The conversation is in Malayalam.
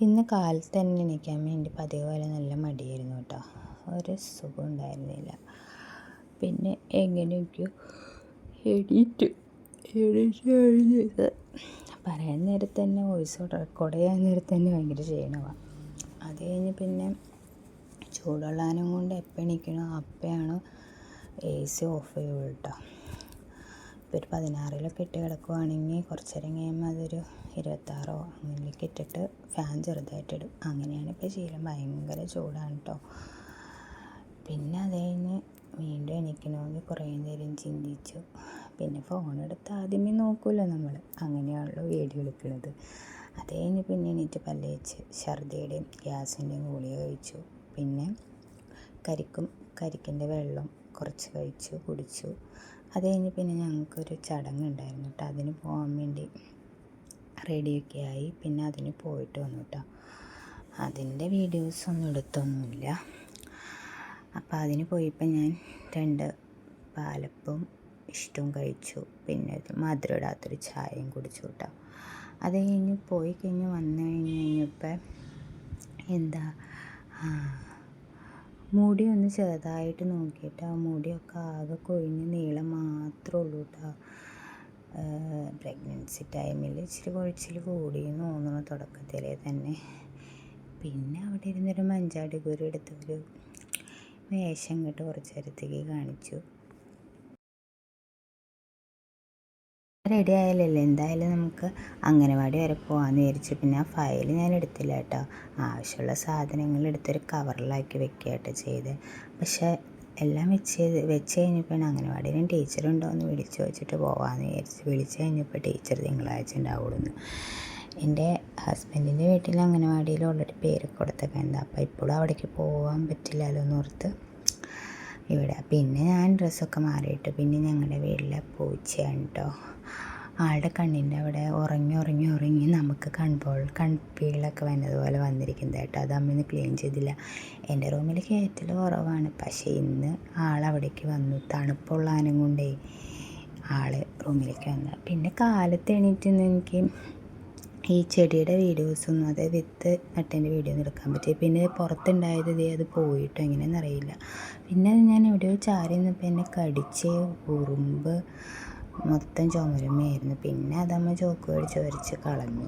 ഇന്ന് കാലത്ത് തന്നെ എണീക്കാൻ വേണ്ടി പതിവ് പോലെ നല്ല മടിയായിരുന്നു കേട്ടോ. ഒരു സുഖം ഉണ്ടായിരുന്നില്ല. പിന്നെ എങ്ങനെയൊക്കെയോ എണീറ്റ് എണീറ്റ് പറയാൻ നേരത്ത് തന്നെ വോയിസ് റെക്കോർഡ് ചെയ്യാൻ നേരത്ത് തന്നെ ഭയങ്കര ക്ഷീണമാണ്. അത് കഴിഞ്ഞ് പിന്നെ ചൂടുള്ളാനും കൊണ്ട് എപ്പോൾ എണീക്കണോ അപ്പോഴാണ് AC ഓഫ് ചെയ്യുള്ളൂ കേട്ടോ. ഇപ്പോൾ ഒരു 16 ഇട്ട് കിടക്കുവാണെങ്കിൽ കുറച്ച് നേരം കഴിയുമ്പോൾ അതൊരു 26 അങ്ങനെയൊക്കെ ഇട്ടിട്ട് ഫാൻ ചെറുതായിട്ടിടും. അങ്ങനെയാണ് ഇപ്പോൾ ശീലം. ഭയങ്കര ചൂടാണ് കേട്ടോ. പിന്നെ അത് കഴിഞ്ഞ് വീണ്ടും എണീക്കണമെങ്കിൽ കുറേ നേരം ചിന്തിച്ചു. പിന്നെ ഫോണെടുത്ത് ആദ്യമേ നോക്കുമല്ലോ നമ്മൾ, അങ്ങനെയാണല്ലോ വീഡിയോ എടുക്കുന്നത്. അത് കഴിഞ്ഞ് പിന്നെ എണീറ്റ് പല്ല് തേച്ച് ഛർദിയുടെയും ഗ്യാസിൻ്റെയും ഗുളിക കഴിച്ചു. പിന്നെ കരിക്കിൻ്റെ വെള്ളം കുറച്ച് കുടിച്ചു. അത് കഴിഞ്ഞ് പിന്നെ ഞങ്ങൾക്കൊരു ചടങ്ങുണ്ടായിരുന്നു കേട്ടോ. അതിന് പോകാൻ വേണ്ടി റെഡിയൊക്കെ ആയി. പിന്നെ അതിന് പോയിട്ട് വന്നു കേട്ടോ. അതിൻ്റെ വീഡിയോസൊന്നും എടുത്തൊന്നുമില്ല. അപ്പോൾ അതിന് പോയപ്പോൾ ഞാൻ 2 പാലപ്പവും ഇഷ്ടവും കഴിച്ചു. പിന്നെ ഒരു മധുരം ഇടാത്തൊരു ചായയും കുടിച്ചു കേട്ടോ. അത് കഴിഞ്ഞ് പോയി കഴിഞ്ഞ് വന്നു കഴിഞ്ഞപ്പോൾ മുടി ഒന്ന് ചെറുതായിട്ട് നോക്കിയിട്ട് ആ മുടിയൊക്കെ ആകെ കൊഴിഞ്ഞ് നീളം മാത്രമേ ഉള്ളൂ കേട്ടോ. പ്രഗ്നൻസി ടൈമിൽ ഇച്ചിരി കൊഴിച്ചിൽ കൂടിയെന്ന് തോന്നുന്നു തുടക്കത്തിലേ തന്നെ. പിന്നെ അവിടെ ഇരുന്നൊരു മഞ്ചാടി കുരു എടുത്തൊരു വേഷം കെട്ട് കുറച്ച് നേരത്തേക്ക് കാണിച്ചു. റെഡി ആയാലല്ലേ എന്തായാലും നമുക്ക് അംഗനവാടി വരെ പോകാമെന്ന് വിചാരിച്ചു. പിന്നെ ആ ഫയൽ ഞാൻ എടുത്തില്ല കേട്ടോ. ആവശ്യമുള്ള സാധനങ്ങൾ എടുത്തൊരു കവറിലാക്കി വെക്കുകയായിട്ട് ചെയ്ത്. പക്ഷേ എല്ലാം വെച്ച് കഴിഞ്ഞപ്പോൾ അംഗനവാടിയിലും ടീച്ചറുണ്ടോ എന്ന് വിളിച്ചു വെച്ചിട്ട് പോകാമെന്ന് വിചാരിച്ചു. വിളിച്ച് കഴിഞ്ഞപ്പോൾ ടീച്ചർ തിങ്കളാഴ്ച ഉണ്ടാവുള്ളൂ. എൻ്റെ ഹസ്ബൻഡിൻ്റെ വീട്ടിൽ അംഗനവാടിയിൽ ഓൾറെഡി പേര് കൊടുത്തൊക്കെ ഉണ്ട്. അപ്പോൾ ഇപ്പോഴും അവിടേക്ക് പോകാൻ പറ്റില്ലല്ലോ എന്നോർത്ത് ഇവിടെ. പിന്നെ ഞാൻ ഡ്രസ്സൊക്കെ മാറിയിട്ട് പിന്നെ ഞങ്ങളുടെ വീട്ടിലെ പൂച്ചയാണ് കേട്ടോ. ആളുടെ കണ്ണിൻ്റെ അവിടെ ഉറങ്ങി നമുക്ക് കൺപീളൊക്കെ വന്നതുപോലെ വന്നിരിക്കുന്നത് കേട്ടോ. അത് അമ്മ ക്ലീൻ ചെയ്തില്ല. എൻ്റെ റൂമിൽ കയറ്റൽ കുറവാണ്. പക്ഷേ ഇന്ന് ആളവിടേക്ക് വന്നു. തണുപ്പുള്ളാനും കൊണ്ടേ ആൾ റൂമിലേക്ക് വന്നു. പിന്നെ കാലത്ത് എണീറ്റ് എനിക്ക് ഈ ചെടിയുടെ വീഡിയോസൊന്നും, അതായത് വിത്ത് നട്ടതിൻ്റെ വീഡിയോ ഒന്നും എടുക്കാൻ പറ്റി. പിന്നെ പുറത്തുണ്ടായത് അത് പോയിട്ടോ എങ്ങനെയെന്ന് അറിയില്ല. പിന്നെ ഞാൻ എവിടെയോ ചാരി നിന്നപ്പോൾ എന്നെ കടിച്ച് ഉറുമ്പ് മൊത്തം ചുമരുമയായിരുന്നു. പിന്നെ അതമ്മ ചോക്ക് മേടിച്ച് വരച്ച് കളഞ്ഞു.